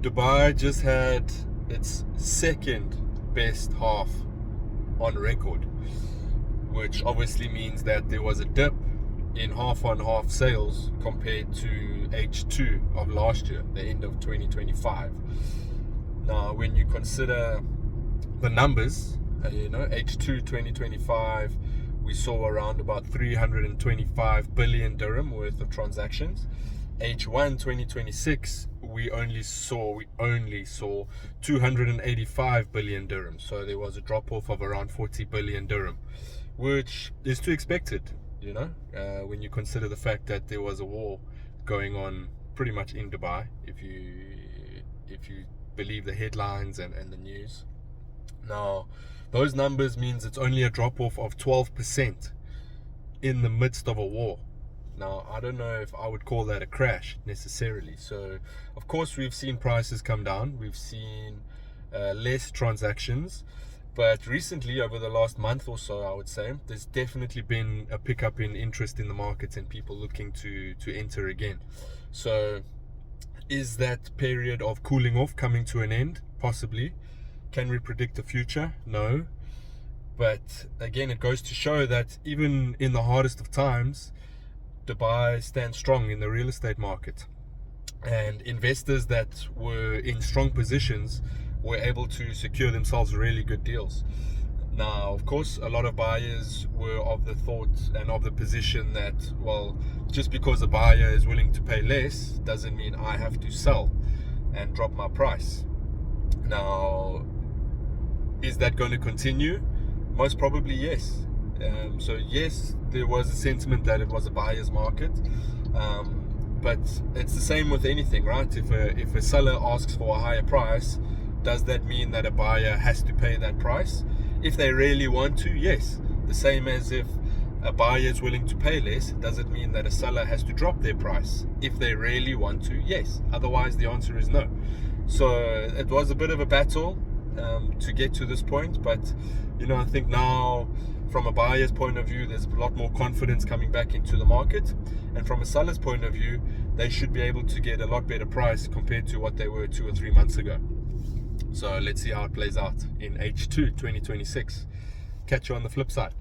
Dubai just had its second best half on record, which obviously means that there was a dip in half-on-half sales compared to H2 of last year, the end of 2025. Now, when you consider the numbers, H2 2025, we saw around about 325 billion dirham worth of transactions. H1 2026, we only saw 285 billion dirham. So there was a drop off of around 40 billion dirham, which is to expected, when you consider the fact that there was a war going on pretty much in Dubai, if you believe the headlines and the news. Now, those numbers means it's only a drop off of 12% in the midst of a war. Now, I don't know if I would call that a crash necessarily. So, of course, we've seen prices come down. We've seen less transactions. But recently, over the last month or so, I would say, there's definitely been a pickup in interest in the markets and people looking to enter again. So, is that period of cooling off coming to an end? Possibly. Can we predict the future? No. But again, it goes to show that even in the hardest of times, Dubai stands strong in the real estate market, and investors that were in strong positions were able to secure themselves really good deals. Now, of course, a lot of buyers were of the thought and of the position that, well, just because a buyer is willing to pay less doesn't mean I have to sell and drop my price. Now, is that going to continue? Most probably yes. So yes, there was a sentiment that it was a buyer's market, but it's the same with anything, right? If a seller asks for a higher price, does that mean that a buyer has to pay that price? If they really want to, yes. The same as if a buyer is willing to pay less, does it mean that a seller has to drop their price? If they really want to, yes. Otherwise, the answer is no. So it was a bit of a battle to get to this point, but I think now, from a buyer's point of view, there's a lot more confidence coming back into the market, and from a seller's point of view, they should be able to get a lot better price compared to what they were 2 or 3 months ago. So let's see how it plays out in H2 2026. Catch you on the flip side.